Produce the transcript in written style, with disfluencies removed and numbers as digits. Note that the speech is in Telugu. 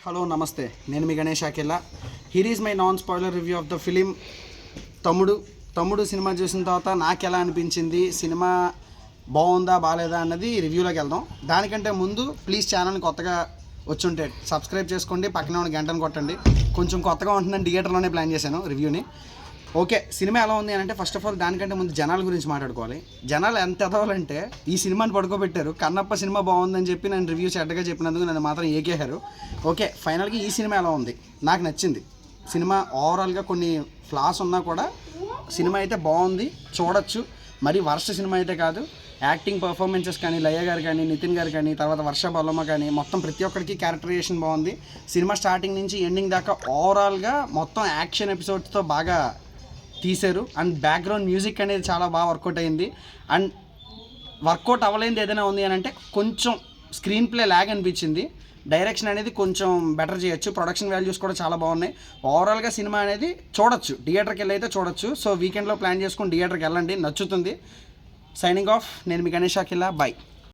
హలో నమస్తే, నేను మీ Ganesh Akhila. Here is my non spoiler review of the film Thammudu సినిమా చూసిన తర్వాత నాకు ఎలా అనిపించింది, సినిమా బాగుందా బాగాలేదా అన్నది రివ్యూలోకి వెళ్దాం. దానికంటే ముందు ప్లీజ్ ఛానల్ని కొత్తగా వచ్చుంటే సబ్స్క్రైబ్ చేసుకోండి, పక్కనే ఉన్న గంటను కొట్టండి. కొంచెం కొత్తగా ఉంటుందని థియేటర్లోనే ప్లాన్ చేశాను రివ్యూని. ఓకే, సినిమా ఎలా ఉంది అని అంటే ఫస్ట్ ఆఫ్ ఆల్ దానికంటే ముందు జనాల గురించి మాట్లాడుకోవాలి. జనాలు ఎంత ఎదవాలంటే ఈ సినిమాని పడుకోబెట్టారు. కన్నప్ప సినిమా బాగుందని చెప్పి నన్ను రివ్యూ చెడ్డగా చెప్పినందుకు నన్ను మాత్రం ఏకేశారు. ఓకే, ఫైనల్గా ఈ సినిమా ఎలా ఉంది, నాకు నచ్చింది. సినిమా ఓవరాల్గా కొన్ని ఫ్లాస్ ఉన్నా కూడా సినిమా అయితే బాగుంది, చూడొచ్చు. మరి వర్ష సినిమా అయితే కాదు. యాక్టింగ్ పర్ఫార్మెన్సెస్ కానీ లయ గారు కానీ నితిన్ గారు కానీ తర్వాత వర్ష బొల్లమ్మ కానీ మొత్తం ప్రతి ఒక్కరికి క్యారెక్టరైజేషన్ బాగుంది. సినిమా స్టార్టింగ్ నుంచి ఎండింగ్ దాకా ఓవరాల్గా మొత్తం యాక్షన్ ఎపిసోడ్స్తో బాగా తీశారు. అండ్ బ్యాక్గ్రౌండ్ మ్యూజిక్ అనేది చాలా బాగా వర్కౌట్ అయింది. అండ్ వర్కౌట్ అవ్వలేనిది ఏదైనా ఉంది అని అంటే కొంచెం స్క్రీన్ ప్లే ల్యాగ్ అనిపించింది. డైరెక్షన్ అనేది కొంచెం బెటర్ చేయొచ్చు. ప్రొడక్షన్ వాల్యూస్ కూడా చాలా బాగున్నాయి. ఓవరాల్గా సినిమా అనేది చూడొచ్చు, థియేటర్కి వెళ్ళి అయితే చూడొచ్చు. సో వీకెండ్లో ప్లాన్ చేసుకుని థియేటర్కి వెళ్ళండి, నచ్చుతుంది. సైనింగ్ ఆఫ్, నేను మీ గణేష్ అఖిల. బై.